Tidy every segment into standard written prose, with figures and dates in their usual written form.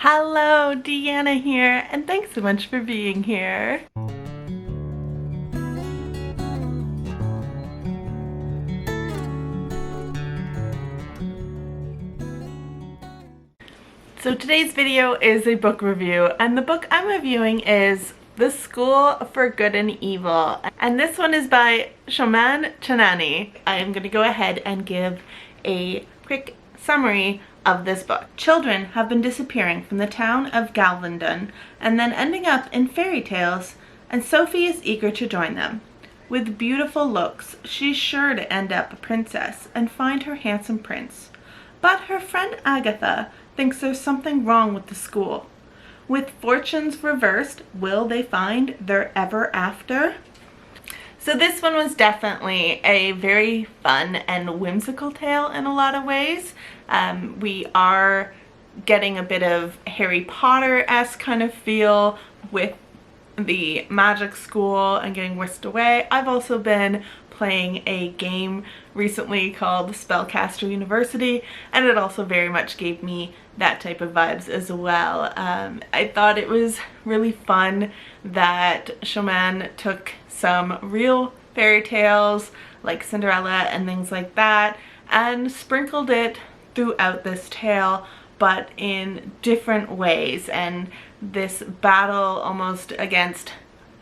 Hello, Deanna here, and thanks so much for being here. So today's video is a book review, and the book I'm reviewing is The School for Good and Evil, and this one is by Soman Chainani. I am going to go ahead and give a quick summary of this book. Children have been disappearing from the town of Galveston and then ending up in fairy tales, and Sophie is eager to join them. With beautiful looks, she's sure to end up a princess and find her handsome prince. But her friend Agatha thinks there's something wrong with the school. With fortunes reversed, will they find their ever after? So this one was definitely a very fun and whimsical tale in a lot of ways. We are getting a bit of Harry Potter-esque kind of feel with the magic school and getting whisked away. I've also been playing a game recently called Spellcaster University, and it also very much gave me that type of vibes as well. I thought it was really fun that Soman took some real fairy tales like Cinderella and things like that and sprinkled it throughout this tale, but in different ways, and this battle almost against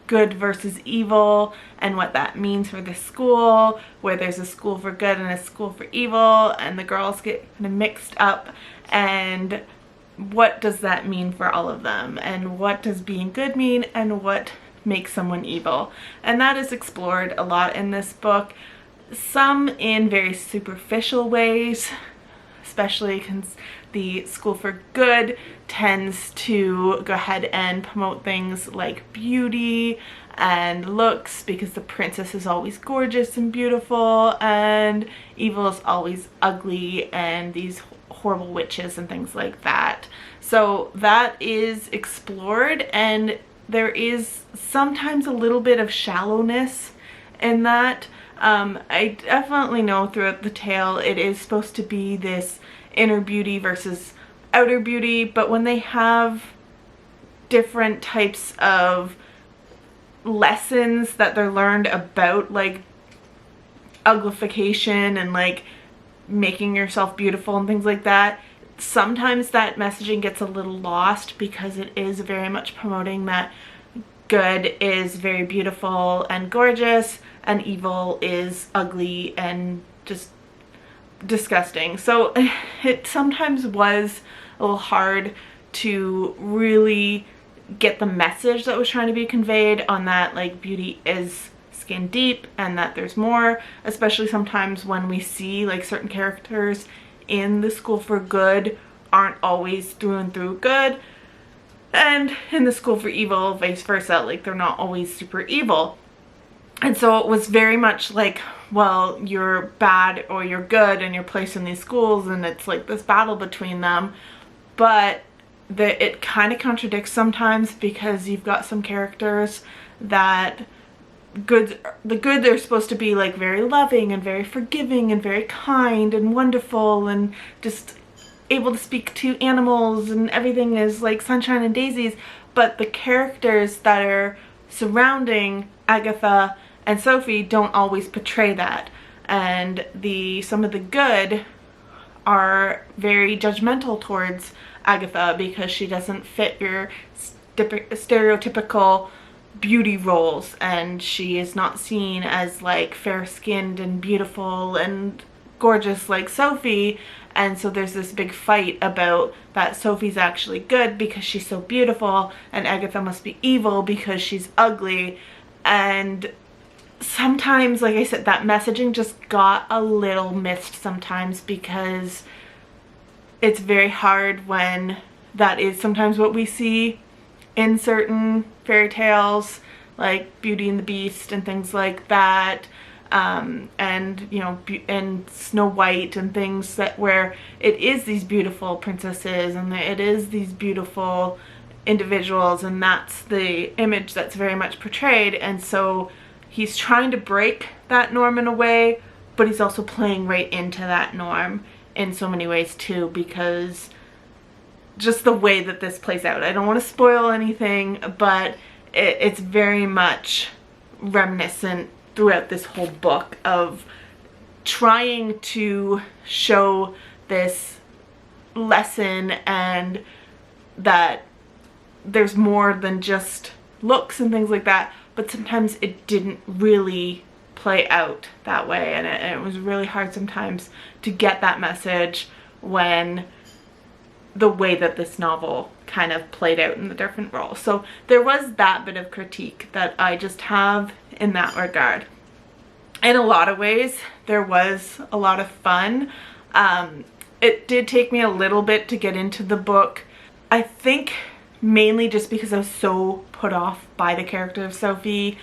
good versus evil and what that means for the school, where there's a school for good and a school for evil, and the girls get kind of mixed up, and what does that mean for all of them, and what does being good mean, and what makes someone evil. And that is explored a lot in this book, some in very superficial ways, especially because the School for Good tends to go ahead and promote things like beauty and looks, because the princess is always gorgeous and beautiful and evil is always ugly and these horrible witches and things like that. So that is explored, and there is sometimes a little bit of shallowness in that. I definitely know throughout the tale it is supposed to be this inner beauty versus outer beauty, but when they have different types of lessons that they're learned about, like uglification and like making yourself beautiful and things like that, sometimes that messaging gets a little lost, because it is very much promoting that good is very beautiful and gorgeous and evil is ugly and just disgusting. So it sometimes was a little hard to really get the message that was trying to be conveyed on that, like, beauty is skin deep and that there's more, especially sometimes when we see like certain characters in the School for Good aren't always through and through good, and in the School for Evil vice versa, like they're not always super evil. And so it was very much like, well, you're bad or you're good and you're placed in these schools, and it's like this battle between them. But it kind of contradicts sometimes, because you've got some characters that the good they're supposed to be like very loving and very forgiving and very kind and wonderful and just able to speak to animals, and everything is like sunshine and daisies. But the characters that are surrounding Agatha and Sophie don't always portray that, and some of the good are very judgmental towards Agatha because she doesn't fit your stereotypical beauty roles, and she is not seen as like fair-skinned and beautiful and gorgeous like Sophie. And so there's this big fight about that Sophie's actually good because she's so beautiful, and Agatha must be evil because she's ugly. And sometimes, like I said, that messaging just got a little missed sometimes, because it's very hard when that is sometimes what we see in certain fairy tales like Beauty and the Beast and things like that, and you know, and Snow White and things, that where it is these beautiful princesses and it is these beautiful individuals, and that's the image that's very much portrayed. And so he's trying to break that norm in a way, but he's also playing right into that norm in so many ways too, because just the way that this plays out. I don't want to spoil anything, but it's very much reminiscent throughout this whole book of trying to show this lesson, and that there's more than just looks and things like that, but sometimes it didn't really play out that way, and it was really hard sometimes to get that message when the way that this novel kind of played out in the different roles. So there was that bit of critique that I just have in that regard. In a lot of ways, there was a lot of fun. It did take me a little bit to get into the book. I think mainly just because I was so put off by the character of Sophie.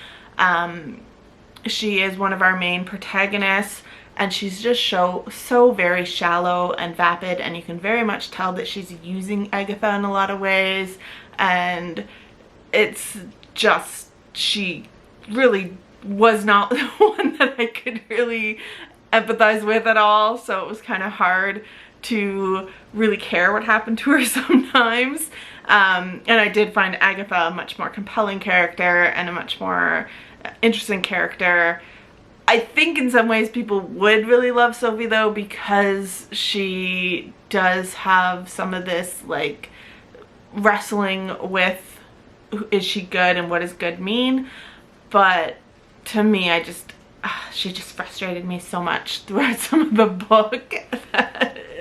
She is one of our main protagonists, and she's just so very shallow and vapid, and you can very much tell that she's using Agatha in a lot of ways, and it's just, she really was not the one that I could really empathize with at all, so it was kind of hard to really care what happened to her sometimes. And I did find Agatha a much more compelling character and a much more interesting character. I think in some ways people would really love Sophie though, because she does have some of this like wrestling with, is she good and what does good mean? But to me, she just frustrated me so much throughout some of the book.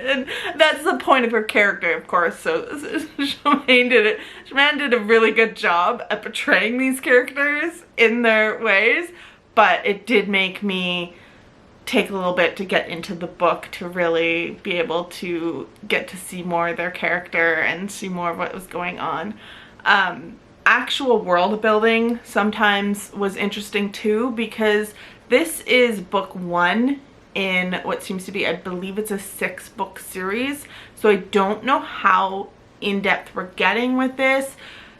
And that's the point of her character, of course. So Soman did a really good job at portraying these characters in their ways, but it did make me take a little bit to get into the book to really be able to get to see more of their character and see more of what was going on. Actual world building sometimes was interesting too, because this is book 1 in what seems to be, I believe it's a 6-book series, so I don't know how in-depth we're getting with this.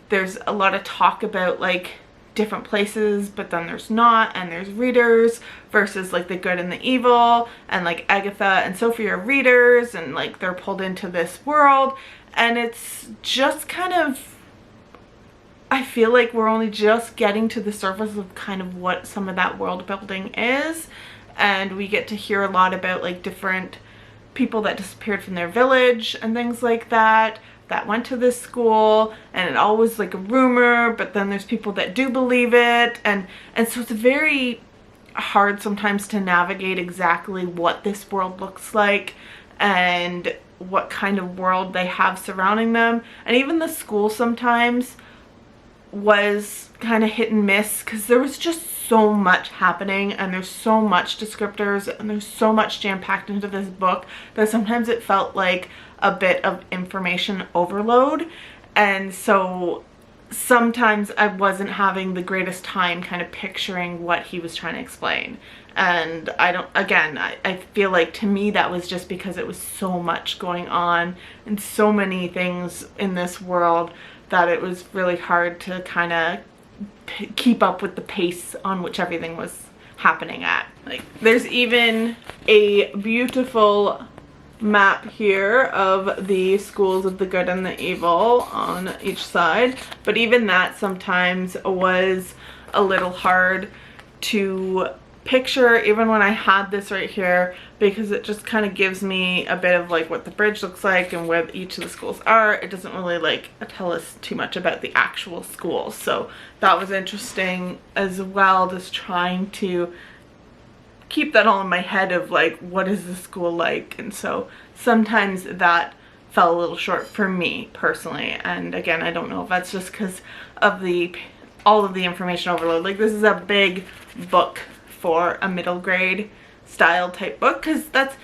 There's a lot of talk about like different places, but then there's not, and there's readers versus like the good and the evil, and like Agatha and Sophie are readers, and like they're pulled into this world, and it's just kind of, I feel like we're only just getting to the surface of kind of what some of that world building is. And we get to hear a lot about like different people that disappeared from their village and things like that went to this school, and it always like a rumor, but then there's people that do believe it, and so it's very hard sometimes to navigate exactly what this world looks like and what kind of world they have surrounding them. And even the school sometimes was kind of hit and miss, because there was just so much happening, and there's so much descriptors, and there's so much jam-packed into this book that sometimes it felt like a bit of information overload. And so sometimes I wasn't having the greatest time kind of picturing what he was trying to explain. And I feel like to me that was just because it was so much going on and so many things in this world that it was really hard to kind of keep up with the pace on which everything was happening at. Like, there's even a beautiful map here of the schools of the good and the evil on each side, but even that sometimes was a little hard to picture even when I had this right here, because it just kind of gives me a bit of like what the bridge looks like and where each of the schools are. It doesn't really like tell us too much about the actual schools, so that was interesting as well, just trying to keep that all in my head of like, what is the school like? And so sometimes that fell a little short for me personally, and again, I don't know if that's just because of all of the information overload. Like, this is a big book for a middle grade style type book, because that's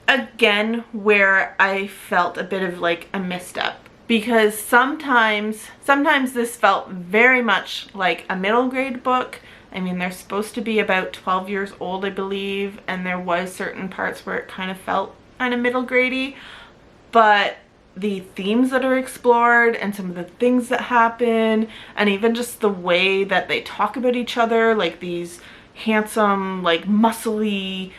again where I felt a bit of like a misstep, because sometimes this felt very much like a middle grade book. I mean, they're supposed to be about 12 years old, I believe, and there was certain parts where it kind of felt kind of middle grade-y, but the themes that are explored and some of the things that happen, and even just the way that they talk about each other, like these handsome, like muscly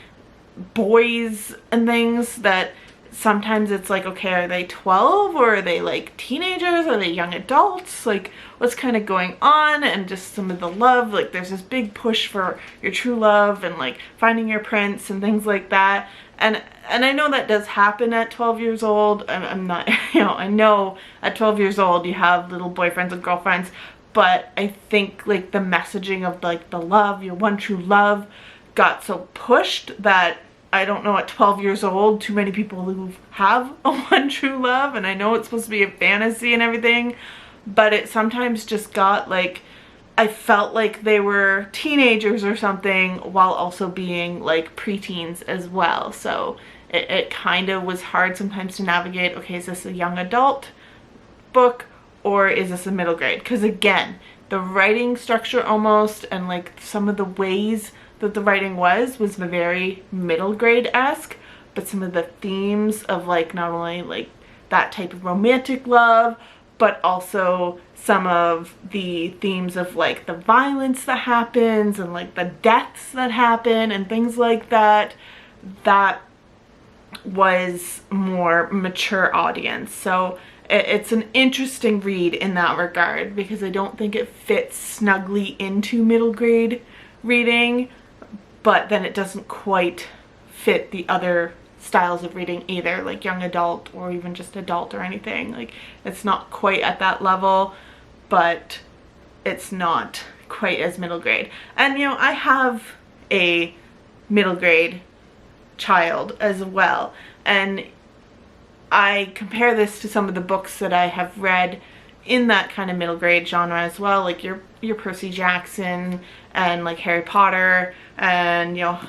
boys and things, that sometimes it's like, okay, are they 12 or are they like teenagers? Are they young adults? Like, what's kind of going on? And just some of the love, like there's this big push for your true love and like finding your prince and things like that. And I know that does happen at 12 years old. I'm not, you know, I know at 12 years old you have little boyfriends and girlfriends, but I think like the messaging of like the love, your one true love, got so pushed that I don't know, at 12 years old, too many people who have a one true love, and I know it's supposed to be a fantasy and everything, but it sometimes just got like, I felt like they were teenagers or something while also being like preteens as well. So it kind of was hard sometimes to navigate, okay, is this a young adult book or is this a middle grade? Because again, the writing structure almost and like some of the ways that the writing was very middle grade-esque, but some of the themes of like not only like that type of romantic love, but also some of the themes of like the violence that happens and like the deaths that happen and things like that, that was more mature audience. So it's an interesting read in that regard because I don't think it fits snugly into middle grade reading, but then it doesn't quite fit the other styles of reading either, like young adult or even just adult or anything. Like it's not quite at that level, but it's not quite as middle grade. And you know, I have a middle grade child as well, and I compare this to some of the books that I have read in that kind of middle grade genre as well, like your Percy Jackson and like Harry Potter and, you know,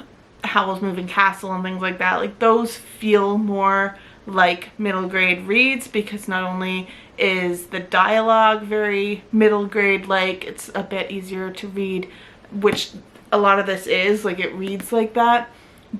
Howl's Moving Castle and things like that. Like those feel more like middle grade reads because not only is the dialogue very middle grade, like it's a bit easier to read, which a lot of this is, like it reads like that,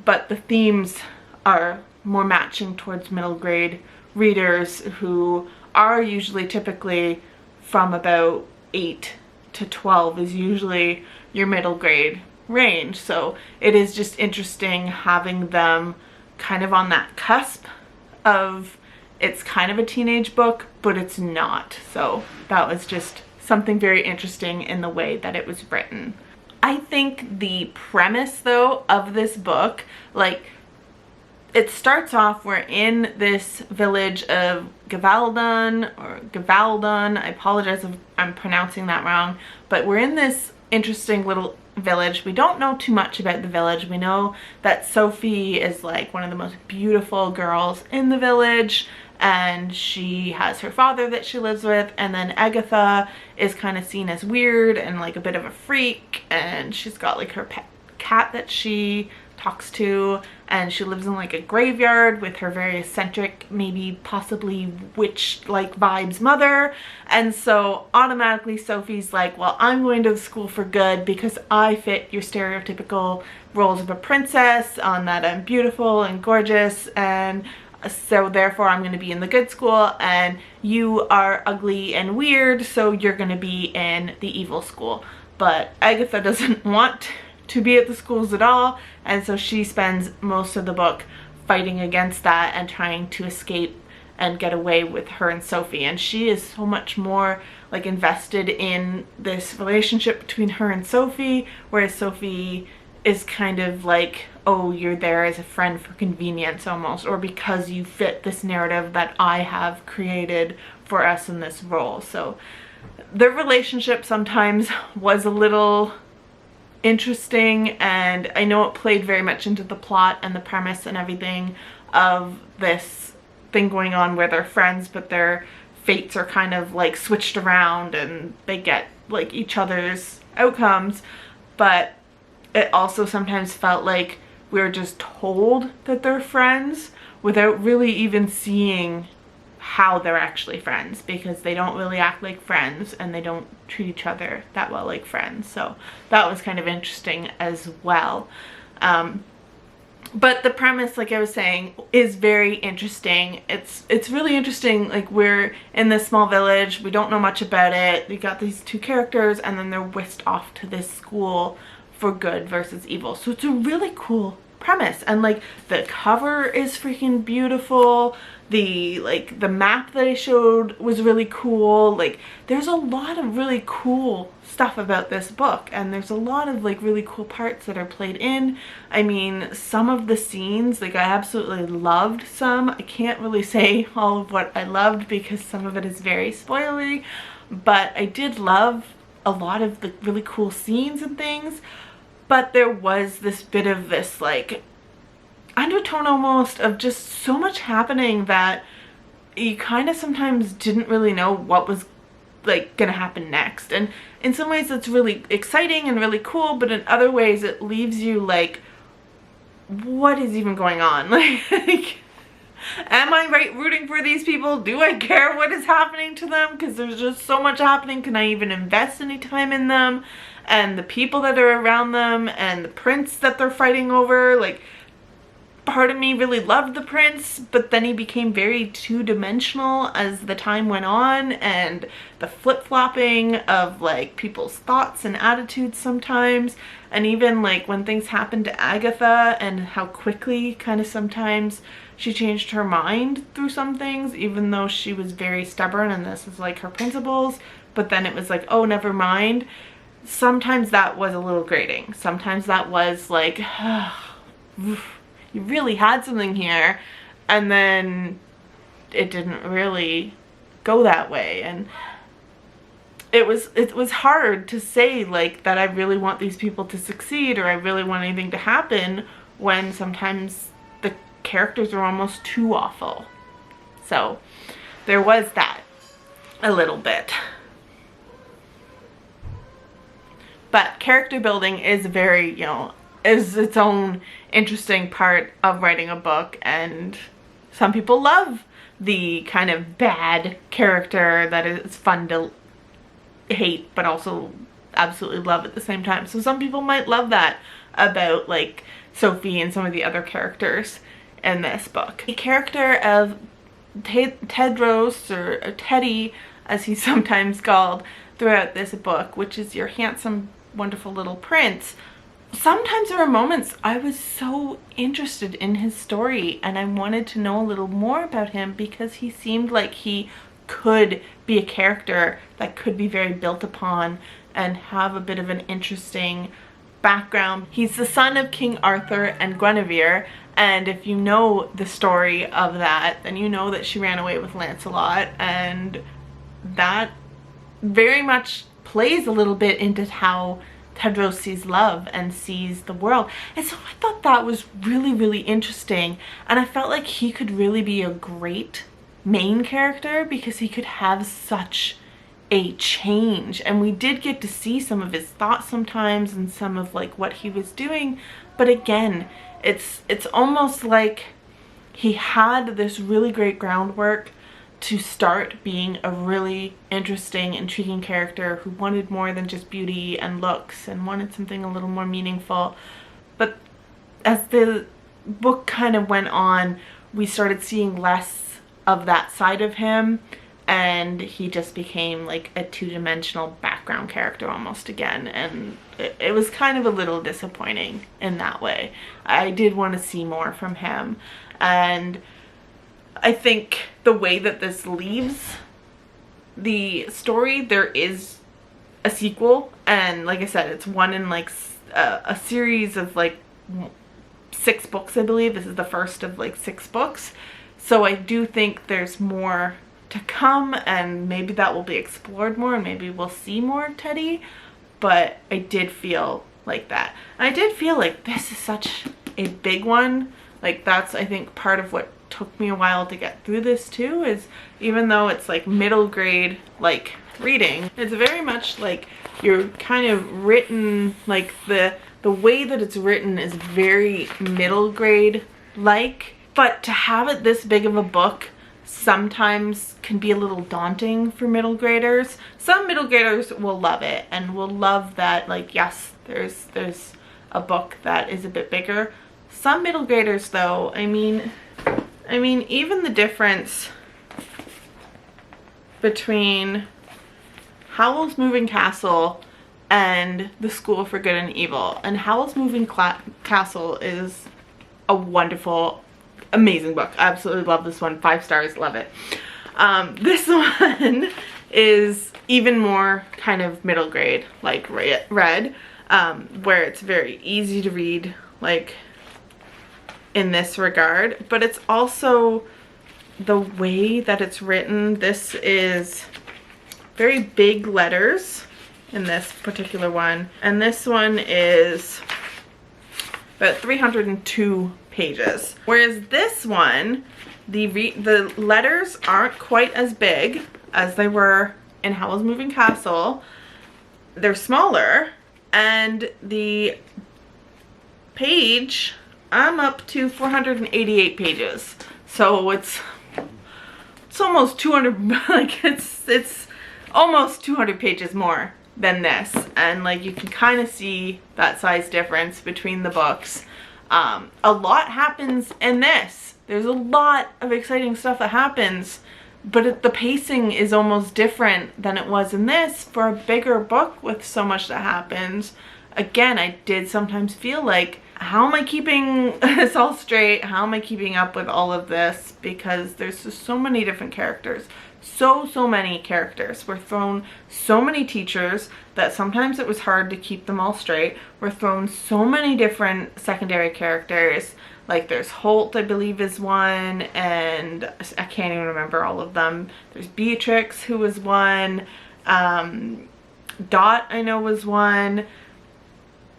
but the themes are more matching towards middle grade readers who are usually typically from about 8 to 12 is usually your middle grade range. So it is just interesting having them kind of on that cusp of it's kind of a teenage book, but it's not. So that was just something very interesting in the way that it was written. I think the premise though of this book, like it starts off, we're in this village of Gavaldon, I apologize if I'm pronouncing that wrong, but we're in this interesting little village. We don't know too much about the village. We know that Sophie is like one of the most beautiful girls in the village, and she has her father that she lives with, and then Agatha is kind of seen as weird and like a bit of a freak, and she's got like her pet cat that she talks to, and she lives in like a graveyard with her very eccentric, maybe possibly witch-like vibes mother. And so automatically Sophie's like, well, I'm going to the school for good because I fit your stereotypical roles of a princess on that I'm beautiful and gorgeous, and so therefore I'm going to be in the good school, and you are ugly and weird, so you're going to be in the evil school. But Agatha doesn't want to be at the schools at all, and so she spends most of the book fighting against that and trying to escape and get away with her and Sophie. And she is so much more like invested in this relationship between her and Sophie, whereas Sophie is kind of like, oh, you're there as a friend for convenience almost, or because you fit this narrative that I have created for us in this role. So their relationship sometimes was a little interesting, and I know it played very much into the plot and the premise and everything of this thing going on where they're friends but their fates are kind of like switched around and they get like each other's outcomes. But it also sometimes felt like we were just told that they're friends without really even seeing how they're actually friends, because they don't really act like friends and they don't treat each other that well like friends. So that was kind of interesting as well. But the premise, like I was saying, is very interesting. It's really interesting. Like, we're in this small village, we don't know much about it, we got these two characters, and then they're whisked off to this school for good versus evil. So it's a really cool premise. And like the cover is freaking beautiful. The map that I showed was really cool. Like there's a lot of really cool stuff about this book, and there's a lot of like really cool parts that are played in. I mean, some of the scenes, like I absolutely loved some. I can't really say all of what I loved because some of it is very spoilery, but I did love a lot of the really cool scenes and things. But there was this bit of this like undertone almost of just so much happening that you kind of sometimes didn't really know what was like gonna happen next. And in some ways it's really exciting and really cool, but in other ways it leaves you like, what is even going on? Like am I rooting for these people? Do I care what is happening to them? Because there's just so much happening. Can I even invest any time in them and the people that are around them and the prince that they're fighting over? Like, part of me really loved the prince, but then he became very two-dimensional as the time went on, and the flip-flopping of like people's thoughts and attitudes sometimes, and even like when things happened to Agatha and how quickly kind of sometimes she changed her mind through some things, even though she was very stubborn and this is like her principles, but then it was like, oh, never mind. Sometimes that was a little grating. Sometimes that was like, you really had something here, and then it didn't really go that way. And it was hard to say like that I really want these people to succeed or I really want anything to happen when sometimes the characters are almost too awful. So there was that a little bit. But character building is very, you know, is its own interesting part of writing a book, and some people love the kind of bad character that is fun to hate but also absolutely love at the same time. So some people might love that about like Sophie and some of the other characters in this book. The character of Tedros, or Teddy as he's sometimes called throughout this book, which is your handsome, wonderful little prince. Sometimes there were moments I was so interested in his story and I wanted to know a little more about him because he seemed like he could be a character that could be very built upon and have a bit of an interesting background. He's the son of King Arthur and Guinevere, and if you know the story of that, then you know that she ran away with Lancelot, and that very much plays a little bit into how Tedros sees love and sees the world. And so I thought that was really, really interesting, and I felt like he could really be a great main character because he could have such a change, and we did get to see some of his thoughts sometimes and some of like what he was doing, but again it's almost like he had this really great groundwork to start being a really interesting, intriguing character who wanted more than just beauty and looks and wanted something a little more meaningful. But as the book kind of went on, we started seeing less of that side of him, and he just became like a two-dimensional background character almost again, and it was kind of a little disappointing in that way. I did want to see more from him, and I think the way that this leaves the story, there is a sequel, and like I said, it's one in like a series of like 6 books, I believe. This is the first of like 6 books, so I do think there's more to come, and maybe that will be explored more, and maybe we'll see more of Teddy. But I did feel like that, and I did feel like this is such a big one. Like that's, I think, part of what took me a while to get through this too, is even though it's like middle grade like reading, it's very much like you're kind of written, like the way that it's written is very middle grade like, but to have it this big of a book sometimes can be a little daunting for middle graders. Some middle graders will love it and will love that, like, yes, there's a book that is a bit bigger. Some middle graders though, I mean even the difference between Howl's Moving Castle and The School for Good and Evil, and Howl's Moving Castle is a wonderful, amazing book. I absolutely love this one. 5 stars, love it. This one is even more kind of middle grade, like read, where it's very easy to read, like in this regard, but it's also the way that it's written. This is very big letters in this particular one, and this one is about 302 pages, whereas this one, the letters aren't quite as big as they were in Howl's Moving Castle. They're smaller, and the page, I'm up to 488 pages, so it's almost 200, like it's almost 200 pages more than this, and like you can kind of see that size difference between the books. A lot happens in this. There's a lot of exciting stuff that happens, but the pacing is almost different than it was in this for a bigger book with so much that happens. Again, I did sometimes feel like, how am I keeping this all straight? How am I keeping up with all of this? Because there's just so many different characters. So many characters. We're thrown so many teachers that sometimes it was hard to keep them all straight. We're thrown so many different secondary characters. Like there's Holt, I believe, is one, and I can't even remember all of them. There's Beatrix, who was one. Dot, I know, was one.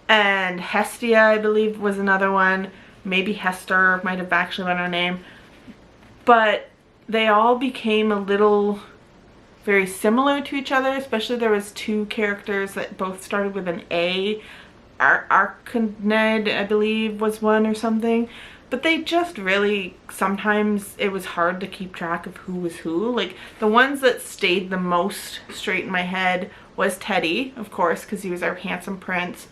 And Hestia, I believe, was another one. Maybe Hester might have actually been her name. But they all became a little very similar to each other, especially there was 2 characters that both started with an A. Arcaned, I believe, was one or something. But they just really, sometimes it was hard to keep track of who was who. Like the ones that stayed the most straight in my head was Teddy, of course, because he was our handsome prince.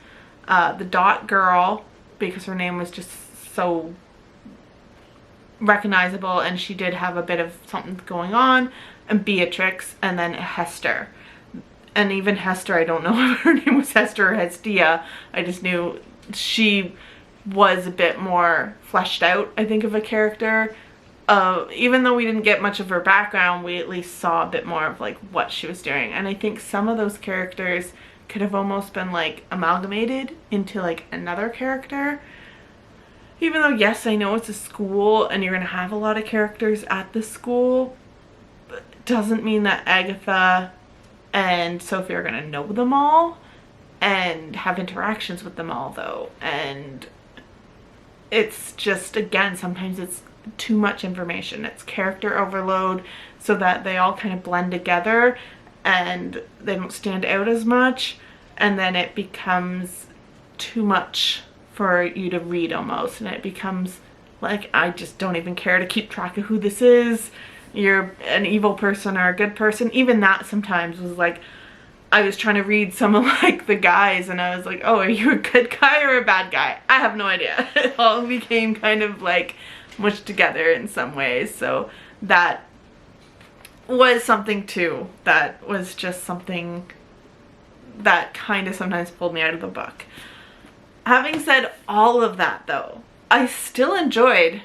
The Dot girl, because her name was just so recognizable and she did have a bit of something going on, and Beatrix, and then Hester. And even Hester, I don't know if her name was Hester or Hestia. I just knew she was a bit more fleshed out, I think, of a character. Even though we didn't get much of her background, we at least saw a bit more of like what she was doing. And I think some of those characters could have almost been like amalgamated into like another character. Even though, yes, I know it's a school and you're gonna have a lot of characters at the school, but it doesn't mean that Agatha and Sophie are gonna know them all and have interactions with them all, though. And it's just, again, sometimes it's too much information. It's character overload so that they all kind of blend together and they don't stand out as much, and then it becomes too much for you to read almost, and it becomes like, I just don't even care to keep track of who this is. You're an evil person or a good person. Even that sometimes was like, I was trying to read some of like the guys and I was like, oh, are you a good guy or a bad guy? I have no idea. It all became kind of like mushed together in some ways. So that was something too. That was just something that kind of sometimes pulled me out of the book. Having said all of that, though, I still enjoyed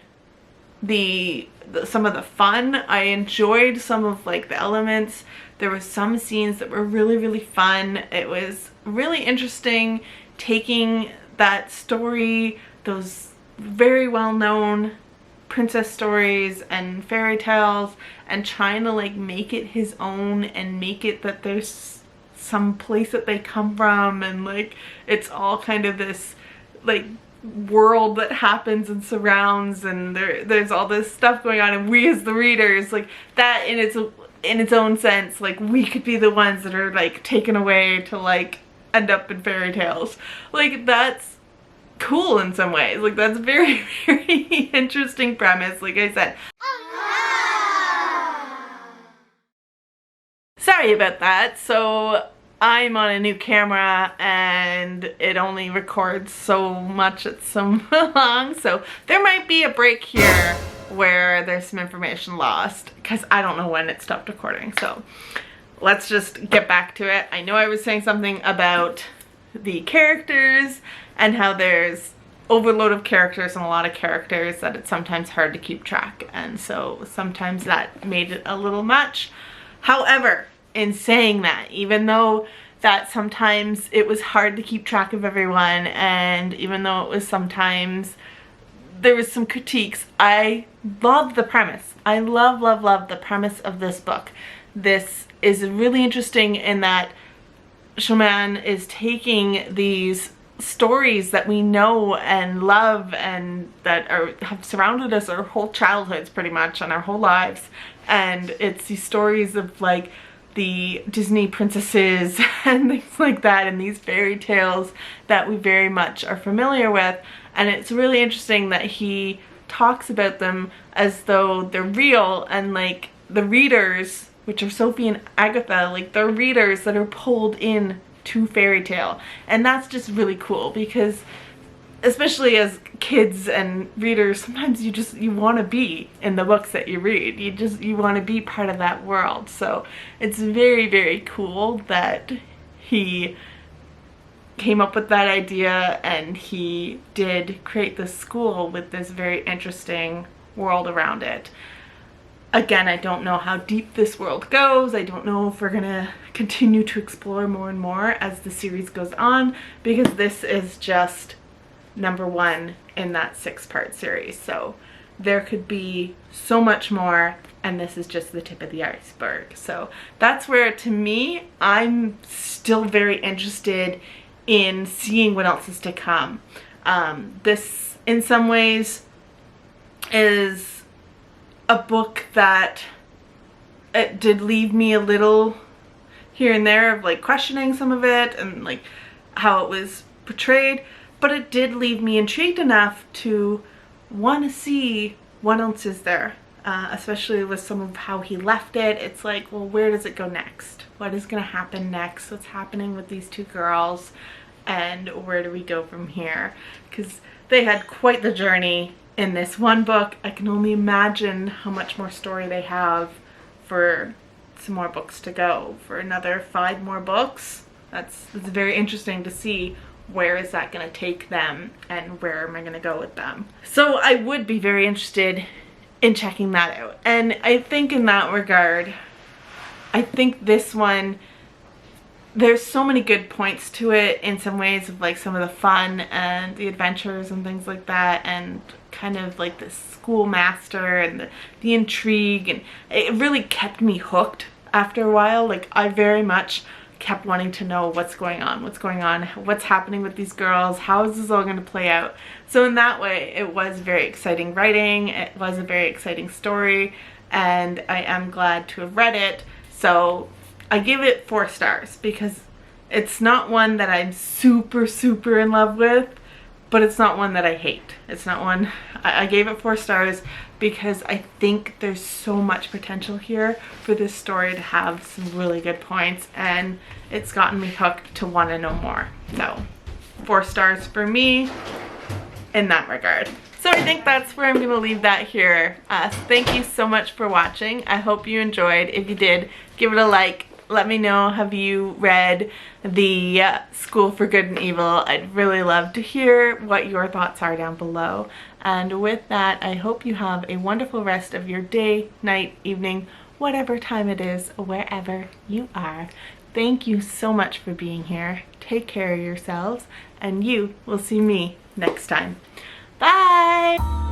some of the fun. I enjoyed some of like the elements. There were some scenes that were really fun. It was really interesting taking that story, those very well-known princess stories and fairy tales, and trying to like make it his own and make it that there's some place that they come from, and like it's all kind of this like world that happens and surrounds, and there's all this stuff going on, and we as the readers, like that in its own sense, like we could be the ones that are like taken away to like end up in fairy tales. Like that's cool in some ways. Like that's very interesting premise, like I said. Sorry about that. So I'm on a new camera and it only records so much at so long, so there might be a break here where there's some information lost because I don't know when it stopped recording. So let's just get back to it. I know I was saying something about the characters and how there's overload of characters and a lot of characters that it's sometimes hard to keep track, and so sometimes that made it a little much. However, in saying that, even though that sometimes it was hard to keep track of everyone, and even though it was sometimes there was some critiques, I love the premise. I love the premise of this book. This is really interesting in that Soman is taking these stories that we know and love and that have surrounded us our whole childhoods pretty much and our whole lives, and it's these stories of like the Disney princesses and things like that, and these fairy tales that we very much are familiar with. And it's really interesting that he talks about them as though they're real, and like the readers, which are Sophie and Agatha, like they're readers that are pulled in to fairy tale. And that's just really cool, because especially as kids and readers, sometimes you want to be in the books that you read. You want to be part of that world. So it's very cool that he came up with that idea, and he did create this school with this very interesting world around it. Again, I don't know how deep this world goes. I don't know if we're gonna continue to explore more and more as the series goes on, because this is just number 1 in that 6-part series. So there could be so much more, and this is just the tip of the iceberg. So that's where, to me, I'm still very interested in seeing what else is to come. This, in some ways, is a book that it did leave me a little here and there of like questioning some of it and like how it was portrayed, but it did leave me intrigued enough to want to see what else is there, especially with some of how he left it. It's like, well, where does it go next? What is going to happen next? What's happening with these 2 girls, and where do we go from here? Because they had quite the journey in this one book. I can only imagine how much more story they have for some more books to go, for another 5 more books. It's very interesting to see where is that going to take them and where am I going to go with them. So I would be very interested in checking that out. And I think in that regard, I think this one, there's so many good points to it in some ways, of like some of the fun and the adventures and things like that, and kind of like the schoolmaster and the intrigue, and it really kept me hooked after a while. Like I very much kept wanting to know what's going on, what's happening with these girls, how is this all going to play out. So in that way, it was very exciting writing, it was a very exciting story, and I am glad to have read it. So I give it 4 stars because it's not one that I'm super in love with, but it's not one that I hate. It's not one, I gave it 4 stars because I think there's so much potential here for this story to have some really good points, and it's gotten me hooked to want to know more. So 4 stars for me in that regard. So I think that's where I'm going to leave that here. Thank you so much for watching. I hope you enjoyed. If you did, give it a like. Let me know, have you read the School for Good and Evil? I'd really love to hear what your thoughts are down below. And with that, I hope you have a wonderful rest of your day, night, evening, whatever time it is, wherever you are. Thank you so much for being here. Take care of yourselves, and you will see me next time. Bye!